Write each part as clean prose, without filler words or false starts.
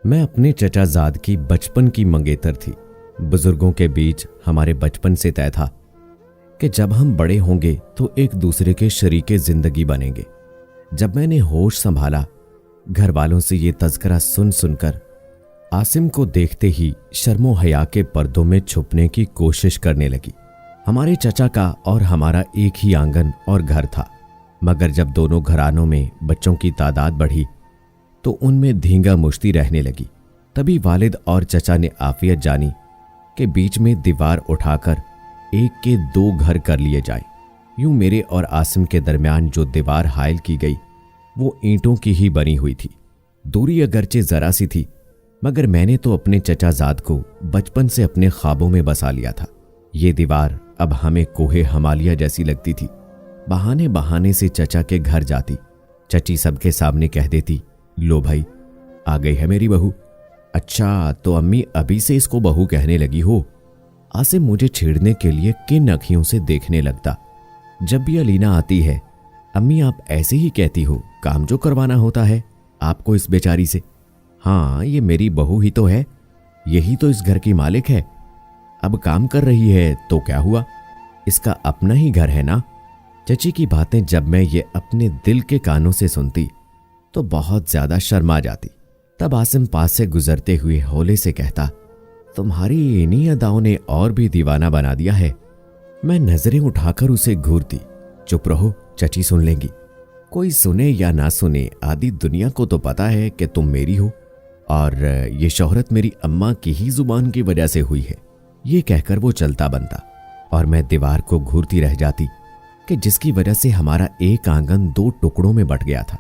मैं अपने चचाजाद की बचपन की मंगेतर थी। बुजुर्गों के बीच हमारे बचपन से तय था कि जब हम बड़े होंगे तो एक दूसरे के शरीके जिंदगी बनेंगे। जब मैंने होश संभाला, घर वालों से ये तज़किरा सुन सुनकर आसिम को देखते ही शर्मो हया के पर्दों में छुपने की कोशिश करने लगी। हमारे चचा का और हमारा एक ही आंगन और घर था, मगर जब दोनों घरानों में बच्चों की तादाद बढ़ी तो उनमें धींगा मुश्ती रहने लगी। तभी वालिद और चचा ने आफियत जानी कि बीच में दीवार उठाकर एक के दो घर कर लिए जाए। यूं मेरे और आसिम के दरमियान जो दीवार हायल की गई वो ईंटों की ही बनी हुई थी। दूरी अगरचे जरा सी थी, मगर मैंने तो अपने चचाजाद को बचपन से अपने ख्वाबों में बसा लिया था। ये दीवार अब हमें कोहे हमालिया जैसी लगती थी। बहाने बहाने से चचा के घर जाती, चची सबके सामने कह देती, लो भाई, आ गई है मेरी बहू। अच्छा, तो अम्मी अभी से इसको बहू कहने लगी हो? आसिम मुझे छेड़ने के लिए किन अखियों से देखने लगता। जब भी अलीना आती है, अम्मी आप ऐसे ही कहती हो, काम जो करवाना होता है आपको इस बेचारी से। हाँ, ये मेरी बहू ही तो है, यही तो इस घर की मालिक है। अब काम कर रही है तो क्या हुआ, इसका अपना ही घर है ना। चची की बातें जब मैं ये अपने दिल के कानों से सुनती तो बहुत ज्यादा शर्मा जाती। तब आसिम पास से गुजरते हुए हौले से कहता, तुम्हारी इन्हीं अदाओं ने और भी दीवाना बना दिया है। मैं नजरें उठाकर उसे घूरती, चुप रहो, चची सुन लेंगी। कोई सुने या ना सुने, आधी दुनिया को तो पता है कि तुम मेरी हो और ये शोहरत मेरी अम्मा की ही जुबान की वजह से हुई है। ये कहकर वो चलता बनता और मैं दीवार को घूरती रह जाती कि जिसकी वजह से हमारा एक आंगन दो टुकड़ों में बट गया था।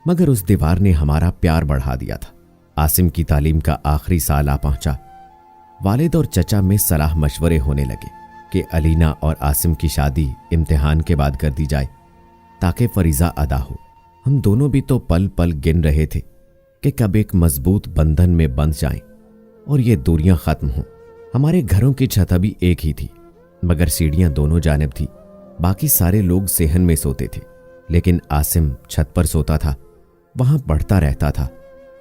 मगर उस दीवार ने हमारा प्यार बढ़ा दिया था। आसिम की तालीम का आखिरी साल आ पहुंचा। वालिद और चचा में सलाह मशवरे होने लगे कि अलीना और आसिम की शादी इम्तिहान के बाद कर दी जाए ताकि फरीजा अदा हो। हम दोनों भी तो पल पल गिन रहे थे कि कब एक मजबूत बंधन में बंध जाएं और ये दूरियां खत्म हों। हमारे घरों की छत भी एक ही थी, मगर सीढ़ियां दोनों जानिब थी। बाकी सारे लोग सेहन में सोते थे, लेकिन आसिम छत पर सोता था, वहां पढ़ता रहता था।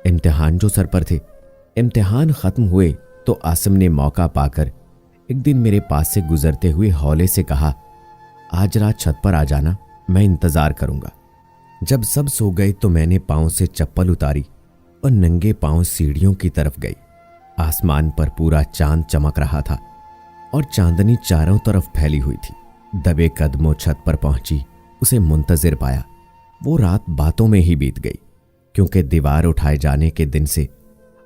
इम्तिहान जो सर पर थे, इम्तिहान खत्म हुए तो आसिम ने मौका पाकर एक दिन मेरे पास से गुजरते हुए हौले से कहा, आज रात छत पर आ जाना, मैं इंतजार करूंगा। जब सब सो गए तो मैंने पांव से चप्पल उतारी और नंगे पांव सीढ़ियों की तरफ गई। आसमान पर पूरा चांद चमक रहा था और चांदनी चारों तरफ फैली हुई थी। दबे कदमों छत पर पहुंची, उसे मुंतजिर पाया। वो रात बातों में ही बीत गई, क्योंकि दीवार उठाए जाने के दिन से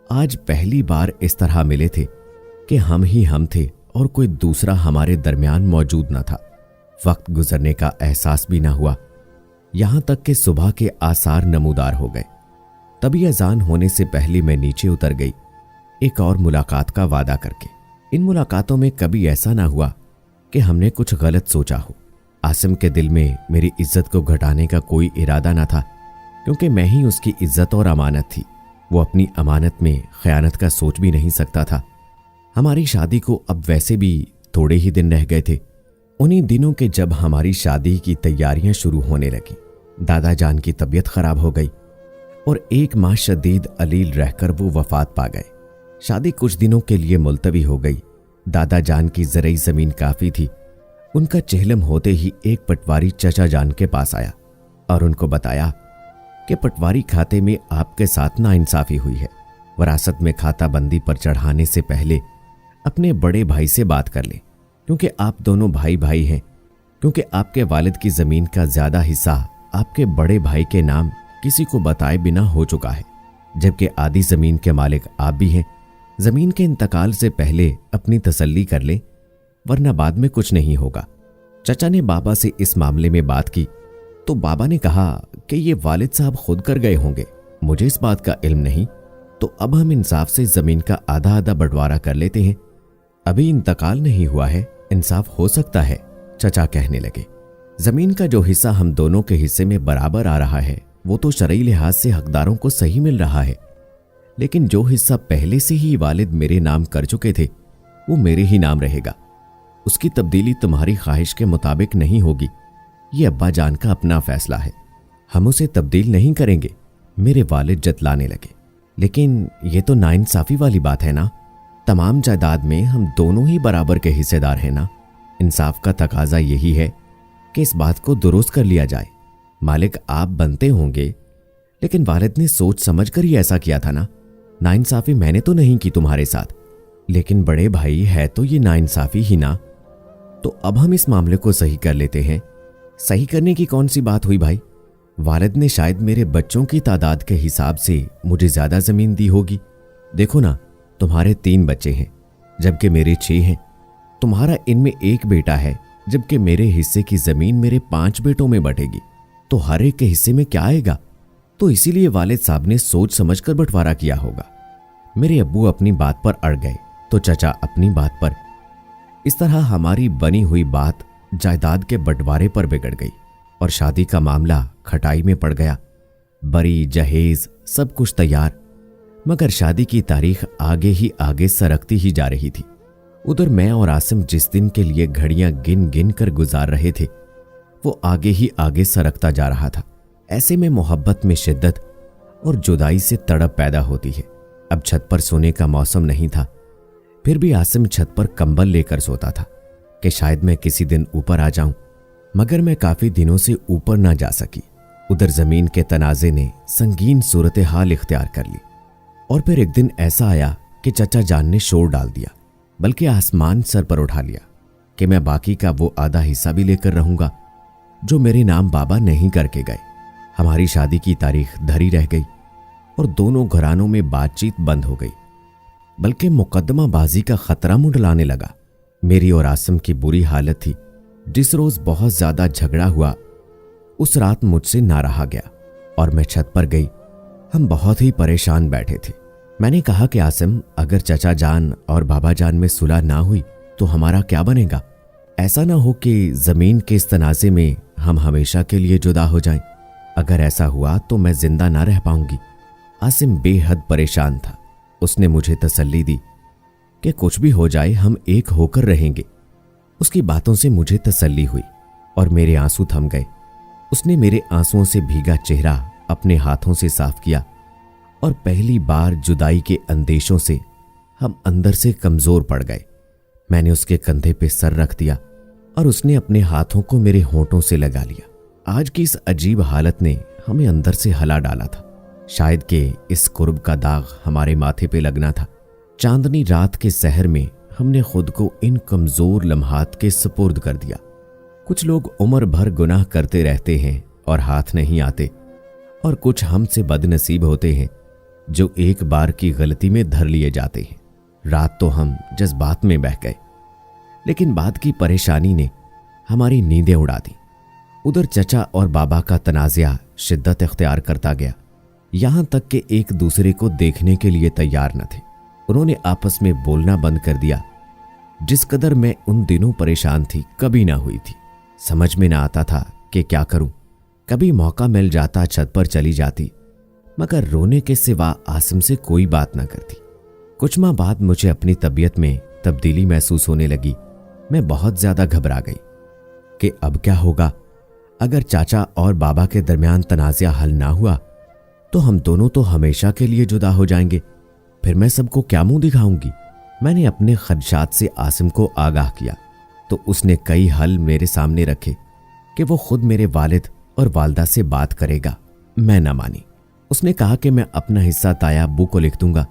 आज पहली बार इस तरह मिले थे कि हम ही हम थे और कोई दूसरा हमारे दरमियान मौजूद न था। वक्त गुजरने का एहसास भी ना हुआ, यहां तक कि सुबह के आसार नमूदार हो गए। तभी अजान होने से पहले मैं नीचे उतर गई, एक और मुलाकात का वादा करके। इन मुलाकातों में कभी ऐसा ना हुआ कि हमने कुछ गलत सोचा हो। आसिम के दिल में मेरी इज्जत को घटाने का कोई इरादा ना था, क्योंकि मैं ही उसकी इज्जत और अमानत थी। वो अपनी अमानत में खयानत का सोच भी नहीं सकता था। हमारी शादी को अब वैसे भी थोड़े ही दिन रह गए थे। उन्हीं दिनों के जब हमारी शादी की तैयारियां शुरू होने लगी, दादा जान की तबीयत खराब हो गई और एक माह शदीद अलील रहकर वो वफात पा गए। शादी कुछ दिनों के लिए मुलतवी हो गई। दादा जान की ज़रई ज़मीन काफ़ी थी। उनका चेहलम होते ही एक पटवारी चचा जान के पास आया और उनको बताया कि पटवारी खाते में आपके साथ नाइंसाफ़ी हुई है। वरासत में खाता बंदी पर चढ़ाने से पहले अपने बड़े भाई से बात कर लें, क्योंकि आप दोनों भाई भाई हैं। क्योंकि आपके वालिद की ज़मीन का ज़्यादा हिस्सा आपके बड़े भाई के नाम किसी को बताए बिना हो चुका है, जबकि आधी ज़मीन के मालिक आप भी हैं। ज़मीन के इंतकाल से पहले अपनी तसल्ली कर लें, वरना बाद में कुछ नहीं होगा। चचा ने बाबा से इस मामले में बात की तो बाबा ने कहा कि ये वालिद साहब खुद कर गए होंगे, मुझे इस बात का इल्म नहीं, तो अब हम इंसाफ से ज़मीन का आधा आधा बंटवारा कर लेते हैं। अभी इंतकाल नहीं हुआ है, इंसाफ हो सकता है, चचा कहने लगे। ज़मीन का जो हिस्सा हम दोनों के हिस्से में बराबर आ रहा है वो तो शरई लिहाज से हकदारों को सही मिल रहा है, लेकिन जो हिस्सा पहले से ही वालिद मेरे नाम कर चुके थे वो मेरे ही नाम रहेगा। उसकी तब्दीली तुम्हारी ख्वाहिश के मुताबिक नहीं होगी, ये अब्बा जान का अपना फैसला है, हम उसे तब्दील नहीं करेंगे। मेरे वालिद जतलाने लगे। लेकिन ये तो नाइंसाफी वाली बात है ना। तमाम जायदाद में हम दोनों ही बराबर के हिस्सेदार हैं ना। इंसाफ का तकाजा यही है कि इस बात को दुरुस्त कर लिया जाए। मालिक आप बनते होंगे, लेकिन वालिद ने सोच समझ कर ही ऐसा किया था ना। नाइंसाफी मैंने तो नहीं की तुम्हारे साथ, लेकिन बड़े भाई है तो ये नाइंसाफी ही ना। तो अब हम इस मामले को सही कर लेते हैं। सही करने की कौन सी बात हुई भाई? वालिद ने शायद मेरे बच्चों की तादाद के हिसाब से मुझे ज्यादा जमीन दी होगी। देखो ना, तुम्हारे 3 बच्चे हैं जबकि मेरे 6 हैं। तुम्हारा इनमें एक बेटा है, जबकि मेरे हिस्से की जमीन मेरे 5 बेटों में बंटेगी। तो हर एक के हिस्से में क्या आएगा? तो इसीलिए वालिद साहब ने सोच समझकर बंटवारा किया होगा। मेरे अब्बू अपनी बात पर अड़ गए तो चचा अपनी बात पर। इस तरह हमारी बनी हुई बात जायदाद के बंटवारे पर बिगड़ गई और शादी का मामला खटाई में पड़ गया। बरी जहेज सब कुछ तैयार, मगर शादी की तारीख आगे ही आगे सरकती ही जा रही थी। उधर मैं और आसिम जिस दिन के लिए घड़ियां गिन गिन कर गुजार रहे थे, वो आगे ही आगे सरकता जा रहा था। ऐसे में मोहब्बत में शिद्दत और जुदाई से तड़प पैदा होती है। अब छत पर सोने का मौसम नहीं था, फिर भी आसिम छत पर कंबल लेकर सोता था कि शायद मैं किसी दिन ऊपर आ जाऊं, मगर मैं काफी दिनों से ऊपर ना जा सकी। उधर जमीन के तनाजे ने संगीन सूरत हाल इख्तियार कर ली और फिर एक दिन ऐसा आया कि चचा जान ने शोर डाल दिया, बल्कि आसमान सर पर उठा लिया कि मैं बाकी का वो आधा हिस्सा भी लेकर रहूंगा जो मेरे नाम बाबा नहीं करके गए। हमारी शादी की तारीख धरी रह गई और दोनों घरानों में बातचीत बंद हो गई, बल्कि मुकदमाबाजी का खतरा मुंडलाने लगा। मेरी और आसिम की बुरी हालत थी। जिस रोज बहुत ज्यादा झगड़ा हुआ, उस रात मुझसे ना रहा गया और मैं छत पर गई। हम बहुत ही परेशान बैठे थे। मैंने कहा कि आसिम, अगर चचा जान और बाबा जान में सुलह ना हुई तो हमारा क्या बनेगा? ऐसा ना हो कि जमीन के इस तनाजे में हम हमेशा के लिए जुदा हो जाएं। अगर ऐसा हुआ तो मैं जिंदा ना रह पाऊंगी। आसिम बेहद परेशान था। उसने मुझे तसल्ली दी कि कुछ भी हो जाए हम एक होकर रहेंगे। उसकी बातों से मुझे तसल्ली हुई और मेरे आंसू थम गए। उसने मेरे आंसुओं से भीगा चेहरा अपने हाथों से साफ किया और पहली बार जुदाई के अंदेशों से हम अंदर से कमजोर पड़ गए। मैंने उसके कंधे पे सर रख दिया और उसने अपने हाथों को मेरे होंठों से लगा लिया। आज की इस अजीब हालत ने हमें अंदर से हला डाला था। शायद कि इस कुर्ब का दाग हमारे माथे पे लगना था। चांदनी रात के सहर में हमने खुद को इन कमजोर लम्हात के सुपुर्द कर दिया। कुछ लोग उम्र भर गुनाह करते रहते हैं और हाथ नहीं आते, और कुछ हमसे बदनसीब होते हैं जो एक बार की गलती में धर लिए जाते हैं। रात तो हम जज्बात में बह गए, लेकिन बाद की परेशानी ने हमारी नींदें उड़ा दी। उधर चचा और बाबा का तनाज़ा शिद्दत इख्तियार करता गया, यहां तक कि एक दूसरे को देखने के लिए तैयार न थे। उन्होंने आपस में बोलना बंद कर दिया। जिस कदर मैं उन दिनों परेशान थी कभी ना हुई थी। समझ में ना आता था कि क्या करूं। कभी मौका मिल जाता छत पर चली जाती, मगर रोने के सिवा आसिम से कोई बात ना करती। कुछ माह बाद मुझे अपनी तबीयत में तब्दीली महसूस होने लगी। मैं बहुत ज्यादा घबरा गई कि अब क्या होगा। अगर चाचा और बाबा के दरमियान तनाज़ा हल ना हुआ तो हम दोनों तो हमेशा के लिए जुदा हो जाएंगे। फिर मैं सबको क्या मुंह दिखाऊंगी। मैंने अपने खदशात से आसिम को आगाह किया तो उसने कई हल मेरे सामने रखे कि वो खुद मेरे वालिद और वालदा से बात करेगा। मैं न मानी। उसने कहा कि मैं अपना हिस्सा ताया अब्बू को लिख दूंगा।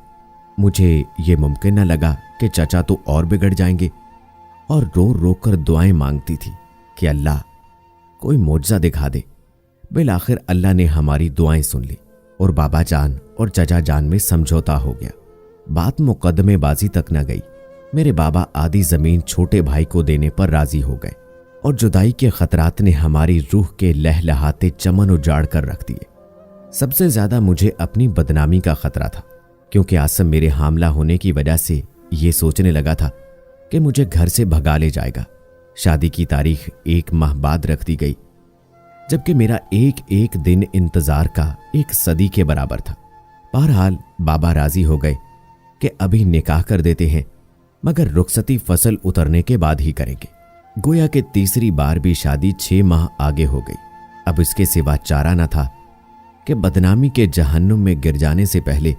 मुझे ये मुमकिन न लगा कि चाचा तो और बिगड़ जाएंगे, और रो रो कर दुआएं मांगती थी कि अल्लाह कोई मोजज़ा दिखा दे। बिल आखिर अल्लाह ने हमारी दुआएं सुन ली और बाबा जान और चचा जान में समझौता हो गया। बात मुकदमेबाजी तक न गई। मेरे बाबा आधी जमीन छोटे भाई को देने पर राजी हो गए और जुदाई के खतरात ने हमारी रूह के लहलहाते चमन उजाड़ कर रख दिए। सबसे ज्यादा मुझे अपनी बदनामी का खतरा था, क्योंकि आसिम मेरे हामला होने की वजह से ये सोचने लगा था कि मुझे घर से भगा ले जाएगा। शादी की तारीख 1 माह बाद रख दी गई, जबकि मेरा एक एक दिन इंतजार का 1 सदी के बराबर था। बहरहाल बाबा राजी हो गए कि अभी निकाह कर देते हैं, मगर रुखसती फसल उतरने के बाद ही करेंगे। गोया कि तीसरी बार भी शादी 6 माह आगे हो गई। अब इसके सिवा चारा न था कि बदनामी के जहन्नुम में गिर जाने से पहले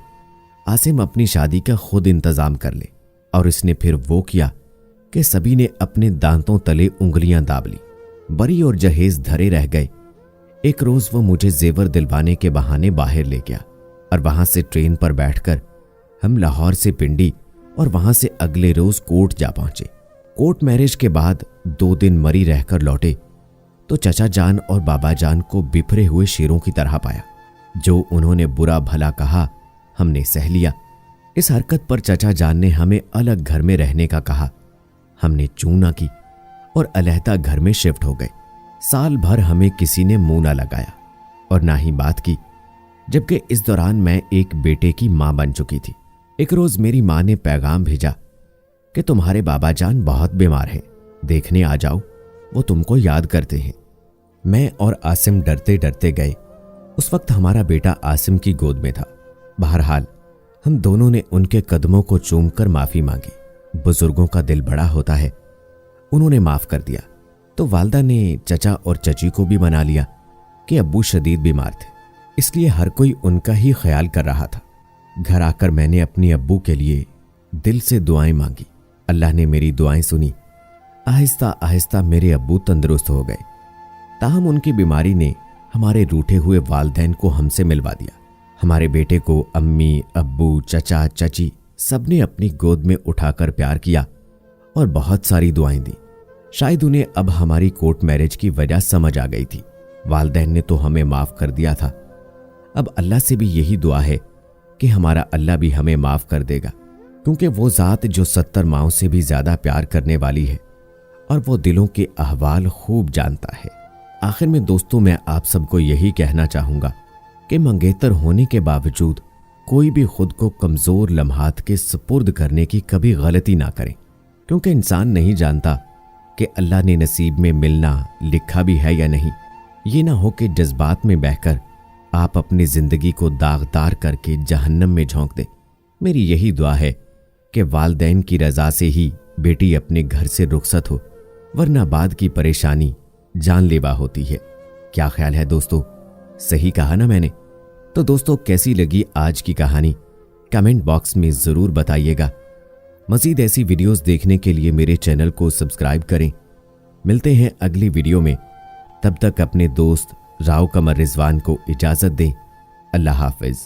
आसिम अपनी शादी का खुद इंतजाम कर ले। और इसने फिर वो किया कि सभी ने अपने दांतों तले उंगलियां दाब ली। बरी और जहेज धरे रह गए। एक रोज वो मुझे जेवर दिलवाने के बहाने बाहर ले गया और वहां से ट्रेन पर बैठकर हम लाहौर से पिंडी और वहां से अगले रोज कोर्ट जा पहुंचे। कोर्ट मैरिज के बाद 2 दिन मरी रहकर लौटे तो चचा जान और बाबा जान को बिफरे हुए शेरों की तरह पाया। जो उन्होंने बुरा भला कहा हमने सह लिया। इस हरकत पर चचा जान ने हमें अलग घर में रहने का कहा। हमने चूं ना की और अलहदा घर में शिफ्ट हो गए। साल भर हमें किसी ने मुंह ना लगाया और ना ही बात की, जबकि इस दौरान मैं एक बेटे की मां बन चुकी थी। एक रोज मेरी मां ने पैगाम भेजा कि तुम्हारे बाबा जान बहुत बीमार हैं, देखने आ जाओ, वो तुमको याद करते हैं। मैं और आसिम डरते डरते गए। उस वक्त हमारा बेटा आसिम की गोद में था। बहरहाल हम दोनों ने उनके कदमों को चूमकर माफी मांगी। बुजुर्गों का दिल बड़ा होता है। उन्होंने माफ कर दिया तो वालदा ने चचा और चची को भी मना लिया कि अब्बू शदीद बीमार थे, इसलिए हर कोई उनका ही ख्याल कर रहा था। घर आकर मैंने अपनी अब्बू के लिए दिल से दुआएं मांगी। अल्लाह ने मेरी दुआएं सुनी। आहिस्ता आहिस्ता मेरे अब्बू तंदुरुस्त हो गए। ताहम उनकी बीमारी ने हमारे रूठे हुए वालदैन को हमसे मिलवा दिया। हमारे बेटे को अम्मी, अब्बू, चचा, चची सबने अपनी गोद में उठाकर प्यार किया और बहुत सारी दुआएं दी। शायद उन्हें अब हमारी कोर्ट मैरिज की वजह समझ आ गई थी। वालदैन ने तो हमें माफ कर दिया था। अब अल्लाह से भी यही दुआ है कि हमारा अल्लाह भी हमें माफ कर देगा, क्योंकि वो ज़ात जो 70 माओं से भी ज्यादा प्यार करने वाली है और वो दिलों के अहवाल खूब जानता है। आखिर में दोस्तों, मैं आप सबको यही कहना चाहूंगा कि मंगेतर होने के बावजूद कोई भी खुद को कमजोर लम्हात के सुपुर्द करने की कभी गलती ना करें, क्योंकि इंसान नहीं जानता कि अल्लाह ने नसीब में मिलना लिखा भी है या नहीं। ये ना हो कि जज्बात में बहकर आप अपनी जिंदगी को दागदार करके जहन्नम में झोंक दें। मेरी यही दुआ है कि वालदैन की रजा से ही बेटी अपने घर से रुखसत हो, वरना बाद की परेशानी जानलेवा होती है। क्या ख्याल है दोस्तों, सही कहा ना मैंने? तो दोस्तों, कैसी लगी आज की कहानी कमेंट बॉक्स में जरूर बताइएगा। मजीद ऐसी वीडियोस देखने के लिए मेरे चैनल को सब्सक्राइब करें। मिलते हैं अगली वीडियो में, तब तक अपने दोस्त राव कमर रिजवान को इजाजत दें। अल्लाह हाफिज।